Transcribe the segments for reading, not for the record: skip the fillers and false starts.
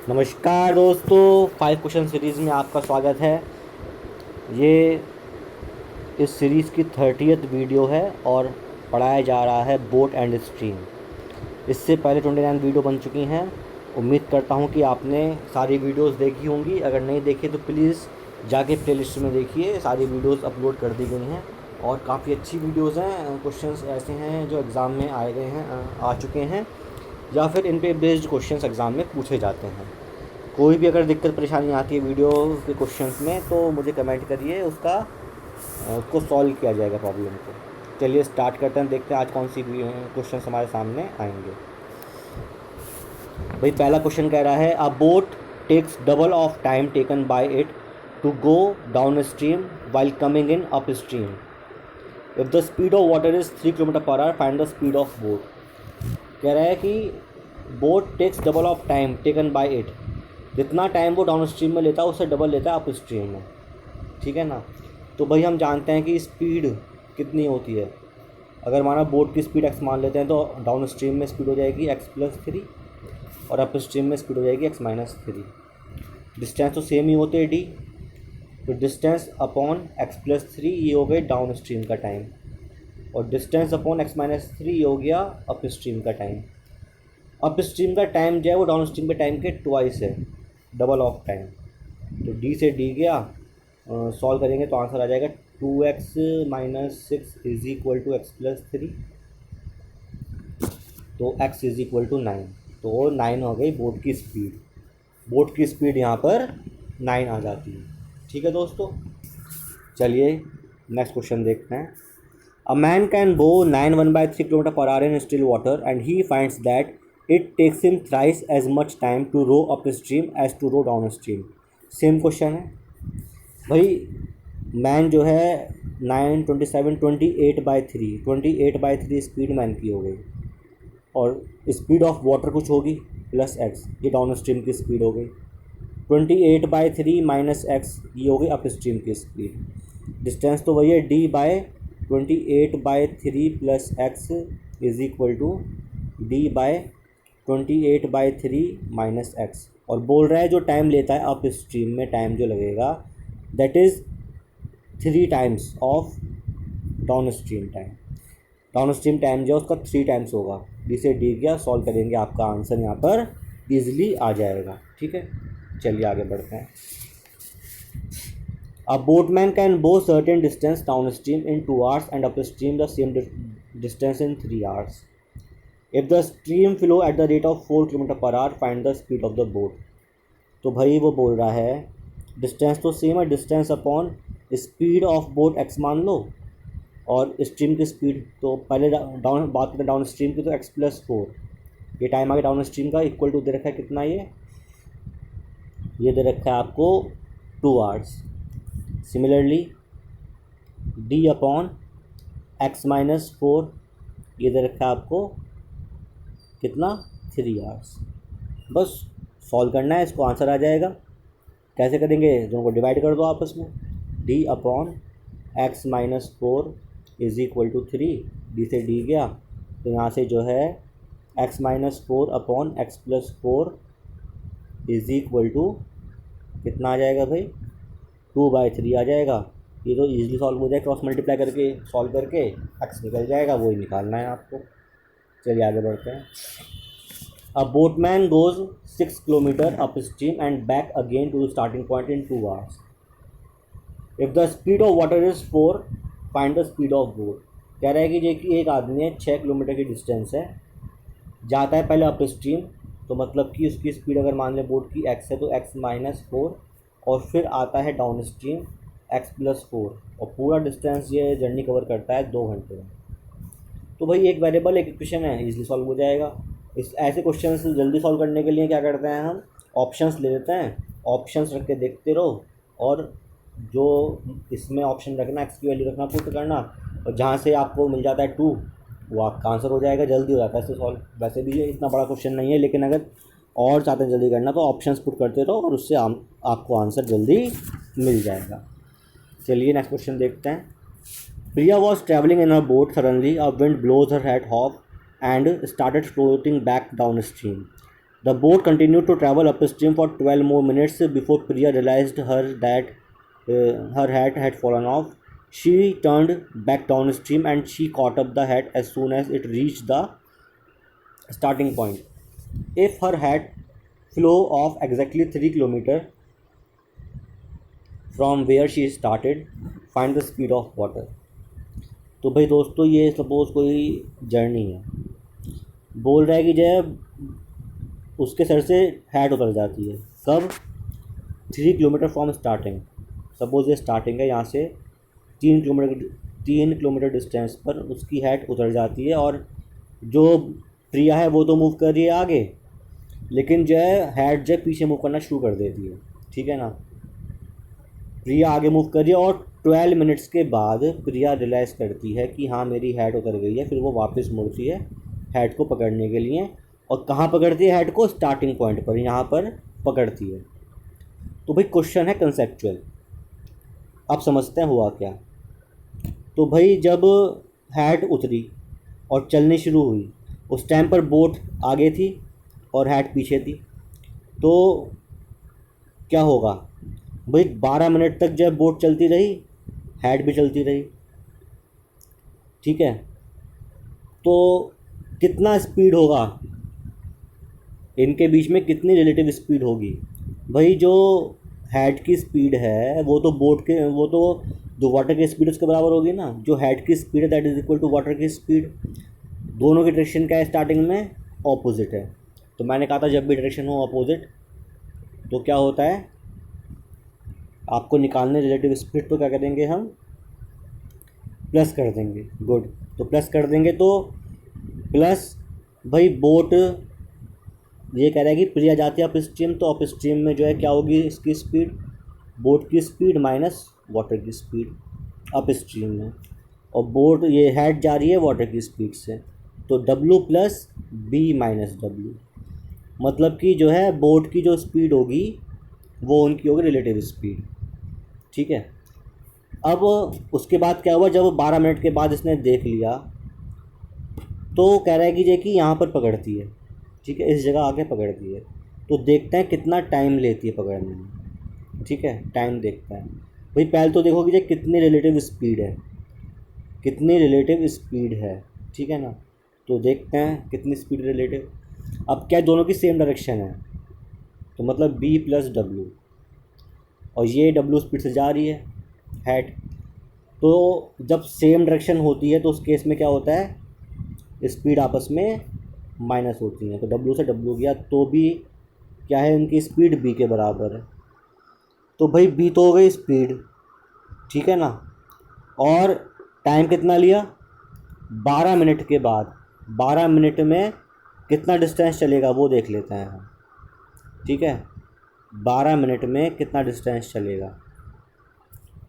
नमस्कार दोस्तों, 5 question series में आपका स्वागत है। ये इस सीरीज़ की 30th वीडियो है और पढ़ाया जा रहा है बोट एंड स्ट्रीम। इससे पहले 29 वीडियो बन चुकी हैं। उम्मीद करता हूँ कि आपने सारी वीडियोस देखी होंगी। अगर नहीं देखी तो प्लीज़ जाके प्लेलिस्ट में देखिए, सारी वीडियोस अपलोड कर दी गई हैं और काफ़ी अच्छी वीडियोस हैं। क्वेश्चंस ऐसे हैं जो एग्ज़ाम में आए गए हैं, आ चुके हैं, या फिर इन पे बेस्ड क्वेश्चंस एग्ज़ाम में पूछे जाते हैं। कोई भी अगर दिक्कत परेशानी आती है वीडियो के क्वेश्चंस में तो मुझे कमेंट करिए, उसको सॉल्व किया जाएगा प्रॉब्लम को। चलिए स्टार्ट करते हैं, देखते हैं आज कौन सी क्वेश्चंस हमारे सामने आएंगे। भाई पहला क्वेश्चन कह रहा है, a boat takes double of time taken by it to go downstream while coming in upstream. If the speed of water is 3 km/h, find the speed of boat. कह रहा है कि boat takes double of time taken by it, जितना time वो downstream में लेता है उससे डबल लेता है अप स्ट्रीम में। ठीक है ना। तो भाई हम जानते हैं कि स्पीड कितनी होती है। अगर माना बोट की स्पीड x मान लेते हैं तो डाउन स्ट्रीम में स्पीड हो जाएगी x+3 और अप स्ट्रीम में स्पीड हो जाएगी x-3। डिस्टेंस तो सेम ही होते हैं d, तो डिस्टेंस अपॉन x+3 ये हो गए डाउन स्ट्रीम का टाइम, और डिस्टेंस अपॉन x-3 ये हो गया अप स्ट्रीम का टाइम। अप स्ट्रीम का टाइम जो है वो डाउन स्ट्रीम के टाइम के ट्वाइस है, डबल ऑफ टाइम। तो डी से डी गया, सॉल्व करेंगे तो आंसर आ जाएगा 2x - 6 is equal to x+3, तो x इज इक्वल टू 9। तो 9 हो गई बोट की स्पीड। बोट की स्पीड यहाँ पर 9 आ जाती है। ठीक है दोस्तों, चलिए नेक्स्ट क्वेश्चन देखते हैं। अ मैन कैन बो 9 1/3 km/h in still water and he finds that it takes him thrice as much time to row upstream as to row downstream। Same question है भाई। मैन जो है 28/3 स्पीड मैन की हो गई, और स्पीड ऑफ वाटर कुछ होगी प्लस एक्स, ये डाउन स्ट्रीम की स्पीड हो गई। 28/3 माइनस एक्स ये हो गई अप स्ट्रीम की स्पीड। डिस्टेंस तो वही है d/28/3 plus x is equal to d/28/3 minus x. और बोल रहा है जो टाइम लेता है अप स्ट्रीम में, टाइम जो लगेगा that is 3 times of down stream time. Down stream time जो है उसका 3 टाइम्स होगा। डी से डी गया, सॉल्व करेंगे आपका आंसर यहाँ पर ईजिली आ जाएगा। ठीक है, चलिए आगे बढ़ते हैं। A boatman can bow certain distance downstream in 2 hours and upstream the same distance in 3 hours. If the stream flow at the rate of 4 km/h, find the speed of the boat। तो भाई वो बोल रहा है distance तो same है, distance upon speed of boat x मान लो, और स्ट्रीम की स्पीड तो पहले डाउन बात करते हैं डाउन स्ट्रीम की, तो x+4 ये टाइम आ गया डाउन स्ट्रीम का, इक्वल टू दे रखा है कितना, ये दे रखा है आपको 2 hours. Similarly d upon x-4 ये दे रखा है आपको कितना, 3 आवर्स। बस सॉल्व करना है, इसको आंसर आ जाएगा। कैसे करेंगे, दोनों को डिवाइड कर दो आपस में। d upon x-4 is equal to 3, D से डी गया, तो यहाँ से जो है x-4 upon x+4 is equal to कितना आ जाएगा भाई, 2/3 आ जाएगा। ये तो ईजिली सॉल्व हो जाएगा, क्रॉस मल्टीप्लाई करके सॉल्व करके x निकल जाएगा, वही निकालना है आपको। चलिए आगे बढ़ते हैं। A boatman goes 6 kilometre upstream and back again to the starting point in 2 hours. If the speed of water is 4, find the speed of boat. कह रहा है कि जो कि एक आदमी है 6 किलोमीटर की डिस्टेंस है, जाता है पहले अप स्ट्रीम, तो मतलब कि उसकी स्पीड अगर मान लें बोट की x है तो x-4, और फिर आता है डाउन स्ट्रीम x+4, और पूरा डिस्टेंस ये जर्नी कवर करता है 2 घंटे में। तो भाई एक वेरिएबल एक इक्वेशन है, इजीली सॉल्व हो जाएगा। इस ऐसे क्वेश्चन जल्दी सॉल्व करने के लिए क्या करते हैं, हम ऑप्शंस ले लेते हैं, ऑप्शंस रख के देखते रहो, और जो इसमें ऑप्शन रखना एक्स की वैल्यू रखना, पुट करना, और जहाँ से आपको मिल जाता है 2 वो आपका आंसर हो जाएगा, जल्दी हो जाता है इससे सॉल्व। वैसे भी ये इतना बड़ा क्वेश्चन नहीं है, लेकिन अगर और चाहते हैं जल्दी करना तो ऑप्शंस पुट करते रहो और उससे आपको आंसर जल्दी मिल जाएगा। चलिए नेक्स्ट क्वेश्चन देखते हैं। Priya was travelling in her boat, suddenly a wind blows her head off and started floating back downstream. The boat continue to travel upstream for 12 more minutes before Priya realized her that her hat had fallen off. She turned back downstream and she caught up the hat as soon as it reached the starting point. If her hat flew off exactly 3 kilometers from where she started, find the speed of water. तो भाई दोस्तों ये suppose कोई journey है, बोल रहा है कि जब उसके सर से हैट उतर जाती है, कब? 3 किलोमीटर फ्रॉम स्टार्टिंग। सपोज ये स्टार्टिंग है, यहाँ से 3 किलोमीटर डिस्टेंस पर उसकी हैट उतर जाती है और जो प्रिया है वो तो मूव कर रही है आगे, लेकिन जो है हैट जो पीछे मूव करना शुरू कर देती है। ठीक है ना, प्रिया आगे मूव कर रही है और 12 मिनट्स के बाद प्रिया रियलाइज़ करती है कि हाँ मेरी हैट उतर गई है। फिर वो वापस मुड़ती है हैट को पकड़ने के लिए, और कहाँ पकड़ती है हैट को? स्टार्टिंग पॉइंट पर, यहाँ पर पकड़ती है। तो भाई क्वेश्चन है कंसेप्चुअल, अब समझते हैं हुआ क्या। तो भाई जब हैट उतरी और चलनी शुरू हुई, उस टाइम पर बोट आगे थी और हैट पीछे थी, तो क्या होगा भाई? 12 मिनट तक जब बोट चलती रही, हैट भी चलती रही। ठीक है, तो कितना स्पीड होगा इनके बीच में, कितनी रिलेटिव स्पीड होगी? भाई जो हैट की स्पीड है वो तो बोट के, वो तो जो वाटर की स्पीड उसके बराबर होगी ना। जो हैट की स्पीड है that is equal to water की स्पीड। दोनों की डायरेक्शन क्या है स्टार्टिंग में? ऑपोजिट है। तो मैंने कहा था जब भी डायरेक्शन हो ऑपोजिट तो क्या होता है, आपको निकालने रिलेटिव स्पीड, तो क्या करेंगे हम? प्लस कर देंगे। गुड, तो प्लस कर देंगे तो प्लस भाई बोट ये कह रहा है कि प्रिया जाती है अप स्ट्रीम, तो अप स्ट्रीम में जो है क्या होगी इसकी स्पीड? बोट की स्पीड माइनस वाटर की स्पीड अप स्ट्रीम में, और बोट ये हैट जा रही है वाटर की स्पीड से, तो W plus B minus W, मतलब कि जो है बोट की जो स्पीड होगी वो उनकी होगी रिलेटिव स्पीड। ठीक है, अब उसके बाद क्या हुआ? जब 12 मिनट के बाद इसने देख लिया तो कह रहा है कि जे कि यहाँ पर पकड़ती है। ठीक है, इस जगह आके पकड़ती है, तो देखते हैं कितना टाइम लेती है पकड़ने में। ठीक है, टाइम देखते हैं भाई। पहले तो देखो कि जे कितनी रिलेटिव स्पीड है, कितनी रिलेटिव स्पीड है। ठीक है ना, तो देखते हैं कितनी स्पीड रिलेटिव। अब क्या दोनों की सेम डायरेक्शन है, तो मतलब B प्लस W, और ये W स्पीड से जा रही है हैट। तो जब सेम डायरेक्शन होती है तो उस केस में क्या होता है, स्पीड आपस में माइनस होती हैं। तो W से W गया तो भी क्या है, इनकी स्पीड B के बराबर है। तो भाई B तो हो गई स्पीड, ठीक है ना, और टाइम कितना लिया? 12 मिनट के बाद 12 मिनट में कितना डिस्टेंस चलेगा वो देख लेते हैं हम। ठीक है, 12 मिनट में कितना डिस्टेंस चलेगा,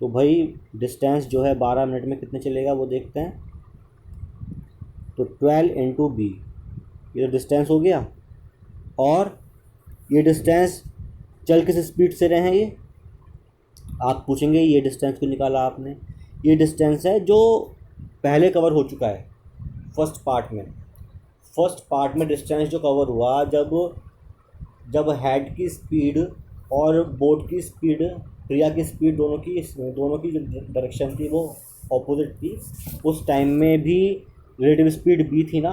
तो भाई डिस्टेंस जो है 12 मिनट में कितने चलेगा वो देखते हैं। तो 12 इंटू B, ये डिस्टेंस हो गया, और ये डिस्टेंस चल किस स्पीड से रहे हैं ये? आप पूछेंगे ये डिस्टेंस क्यों निकाला आपने? ये डिस्टेंस है जो पहले कवर हो चुका है फर्स्ट पार्ट में। फर्स्ट पार्ट में डिस्टेंस जो कवर हुआ जब हेड की स्पीड और बोट की स्पीड, प्रिया की स्पीड, दोनों की जो डायरेक्शन थी वो ऑपोजिट थी, उस टाइम में भी रिलेटिव स्पीड B थी ना,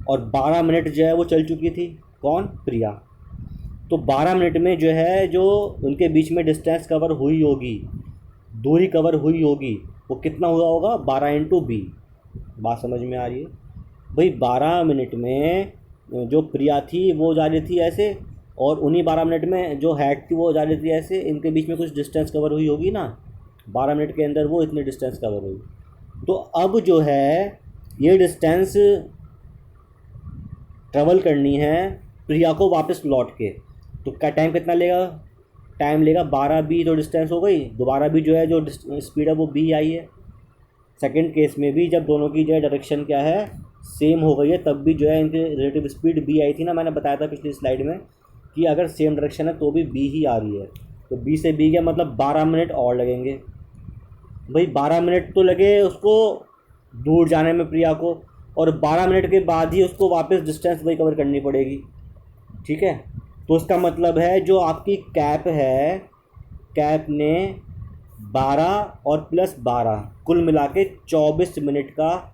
और 12 मिनट जो है वो चल चुकी थी। कौन? प्रिया। तो 12 मिनट में जो है जो उनके बीच में डिस्टेंस कवर हुई होगी, दूरी कवर हुई होगी, वो कितना हुआ होगा? 12 इंटू B। बात समझ में आ रही है भाई? 12 मिनट में जो प्रिया थी वो जा रही थी ऐसे, और उन्हीं 12 मिनट में जो हैड थी वो जा रही थी ऐसे, इनके बीच में कुछ डिस्टेंस कवर हुई होगी ना, 12 मिनट के अंदर वो इतनी डिस्टेंस कवर हुई। तो अब जो है ये डिस्टेंस ट्रेवल करनी है प्रिया को वापस लौट के, तो क्या टाइम कितना लेगा? टाइम लेगा 12B, तो डिस्टेंस हो गई। दोबारा भी जो है जो स्पीड है वो B आई है। सेकंड केस में भी जब दोनों की जो है डायरेक्शन क्या है सेम हो गई है, तब भी जो है इनकी रिलेटिव स्पीड B आई थी ना, मैंने बताया था पिछली स्लाइड में कि अगर सेम डायरेक्शन है तो भी B ही आ रही है। तो B से B गया मतलब 12 मिनट और लगेंगे भाई। 12 मिनट तो लगे उसको दूर जाने में प्रिया को, और 12 मिनट के बाद ही उसको वापस डिस्टेंस वही कवर करनी पड़ेगी। ठीक है, तो इसका मतलब है जो आपकी कैप है, कैप ने 12 और प्लस 12 कुल मिला के 24 मिनट का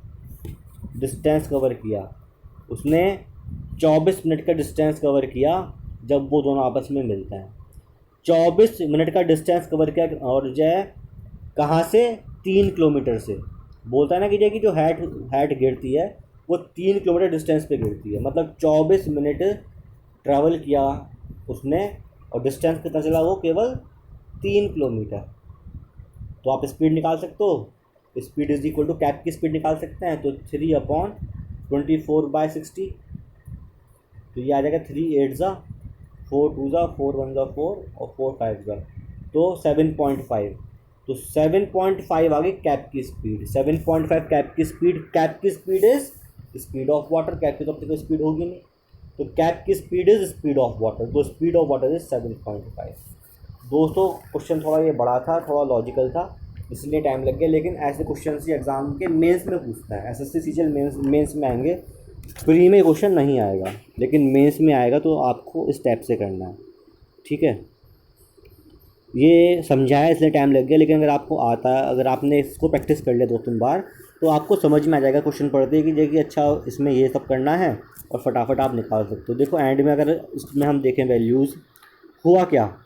डिस्टेंस कवर किया। उसने 24 मिनट का डिस्टेंस कवर किया जब वो दोनों आपस में मिलते हैं। 24 मिनट का डिस्टेंस कवर किया और जो है कहाँ से, 3 किलोमीटर से। बोलता है ना कि जो हैट हैट गिरती है वो 3 किलोमीटर डिस्टेंस पे गिरती है, मतलब 24 मिनट ट्रैवल किया उसने और डिस्टेंस कितना चला वो, केवल 3 किलोमीटर। तो आप स्पीड निकाल सकते हो, स्पीड इज इक्वल टू कैप की स्पीड निकाल सकते हैं। तो 3/24/60, तो ये आ जाएगा 3 8 ज़ा 4 2 ज़ा 4 1 ज़ा 4 और 4 5 ज़ा, तो 7.5। तो 7.5 आ गई कैप की स्पीड। 7.5 कैप की स्पीड, कैप की speed is speed of water. Cap की तो अपनी कोई स्पीड होगी नहीं, तो कैप की speed is speed of water, तो स्पीड ऑफ वाटर इज 7.5। दोस्तों क्वेश्चन थोड़ा ये बड़ा था, थोड़ा लॉजिकल था, इसलिए टाइम लग गया, लेकिन ऐसे क्वेश्चन ही एग्ज़ाम के मेंस में पूछता है। एसएससी सीजीएल मेंस में आएंगे, प्री में क्वेश्चन नहीं आएगा, लेकिन मेंस में आएगा, तो आपको इस टाइप से करना है। ठीक है, ये समझाया इसलिए टाइम लग गया, लेकिन अगर आपको आता है, अगर आपने इसको प्रैक्टिस कर लिया 2-3 बार, तो आपको समझ में आ जाएगा क्वेश्चन पढ़ते ही कि देखिए अच्छा इसमें ये सब करना है और फटाफट आप निकाल सकते हो। देखो एंड में अगर इसमें हम देखें वैल्यूज़, हुआ क्या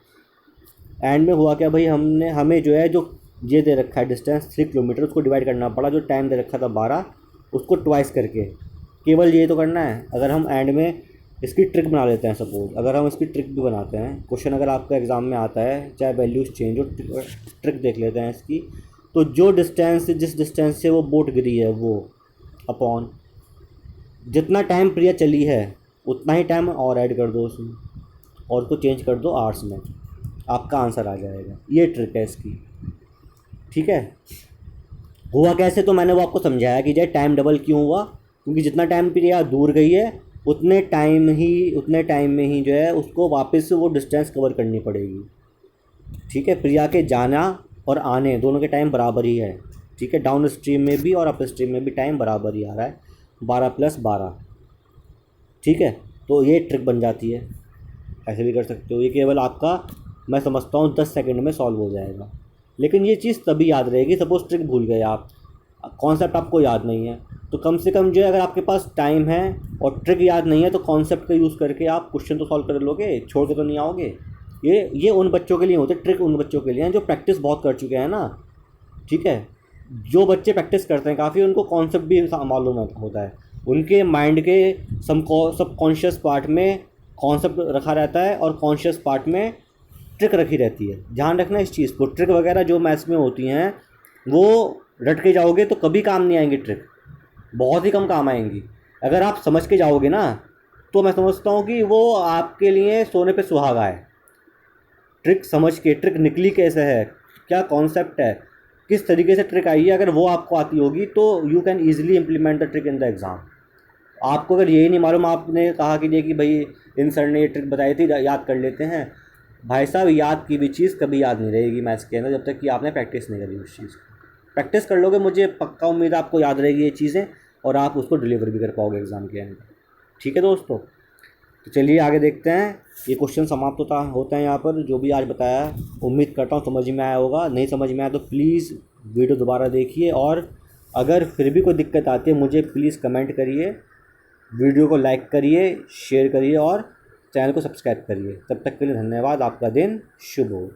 एंड में, हुआ क्या भाई, हमें जो है, जो ये दे रखा है डिस्टेंस 3 किलोमीटर, उसको डिवाइड करना पड़ा, जो टाइम दे रखा था 12 उसको ट्वाइस करके, केवल ये तो करना है। अगर हम एंड में इसकी ट्रिक बना लेते हैं, सपोज अगर हम इसकी ट्रिक भी बनाते हैं, क्वेश्चन अगर आपका एग्ज़ाम में आता है, चाहे वैल्यूज़ चेंज हो, ट्रिक देख लेते हैं इसकी। तो जो डिस्टेंस, जिस डिस्टेंस से वो बोट गिरी है, वो अपॉन जितना टाइम प्रिया चली है उतना ही टाइम और ऐड कर दो उसमें, और उसको चेंज कर दो आवर्स में, आपका आंसर आ जाएगा। ये ट्रिक है इसकी। ठीक है, हुआ कैसे, तो मैंने वो आपको समझाया कि जो टाइम डबल क्यों हुआ, क्योंकि जितना टाइम प्रिया दूर गई है उतने टाइम में ही जो है उसको वापस वो डिस्टेंस कवर करनी पड़ेगी। ठीक है, प्रिया के जाना और आने दोनों के टाइम बराबर ही है। ठीक है, डाउन स्ट्रीम में भी और अप स्ट्रीम में भी टाइम बराबर ही आ रहा है, 12+12। ठीक है, तो ये ट्रिक बन जाती है, ऐसे भी कर सकते हो। ये केवल आपका, मैं समझता हूँ 10 सेकंड में सॉल्व हो जाएगा, लेकिन ये चीज़ तभी याद रहेगी, सपोज ट्रिक भूल गए आप, कॉन्सेप्ट आपको याद नहीं है, तो कम से कम जो है अगर आपके पास टाइम है और ट्रिक याद नहीं है, तो कॉन्सेप्ट का यूज़ करके आप क्वेश्चन तो सॉल्व कर लोगे, छोड़ के तो नहीं आओगे। ये उन बच्चों के लिए होते, ट्रिक उन बच्चों के लिए हैं जो प्रैक्टिस बहुत कर चुके हैं ना। ठीक है, जो बच्चे प्रैक्टिस करते हैं काफ़ी, उनको कॉन्सेप्ट भी मालूम होता है, उनके माइंड के सबकॉन्शियस पार्ट में कॉन्सेप्ट रखा रहता है और कॉन्शियस पार्ट में ट्रिक रखी रहती है। ध्यान रखना इस चीज़ को, ट्रिक वगैरह जो मैथ्स में होती हैं वो रट के जाओगे तो कभी काम नहीं आएंगी, ट्रिक बहुत ही कम काम आएंगी। अगर आप समझ के जाओगे ना, तो मैं समझता हूँ कि वो आपके लिए सोने पे सुहागा है। ट्रिक समझ के, ट्रिक निकली कैसे है, क्या कॉन्सेप्ट है, किस तरीके से ट्रिक आई है, अगर वो आपको आती होगी तो you can easily implement the trick in the exam. आपको अगर यही नहीं मालूम, आपने कहा कि भाई इन सर ने ये ट्रिक बताई थी, याद कर लेते हैं, भाई साहब याद की भी चीज़ कभी याद नहीं रहेगी मैथ्स के अंदर, जब तक कि आपने प्रैक्टिस नहीं करी उस चीज़ को। प्रैक्टिस कर लोगे, मुझे पक्का उम्मीद है आपको याद रहेगी ये चीज़ें, और आप उसको डिलीवर भी कर पाओगे एग्ज़ाम के अंदर। ठीक है दोस्तों, तो चलिए आगे देखते हैं। ये क्वेश्चन समाप्त होता है यहाँ पर, जो भी आज बताया उम्मीद करता हूँ समझ में आया होगा। नहीं समझ में आया तो प्लीज़ वीडियो दोबारा देखिए, और अगर फिर भी कोई दिक्कत आती है मुझे प्लीज़ कमेंट करिए, वीडियो को लाइक करिए, शेयर करिए और चैनल को सब्सक्राइब करिए। तब तक के लिए धन्यवाद, आपका दिन शुभ हो।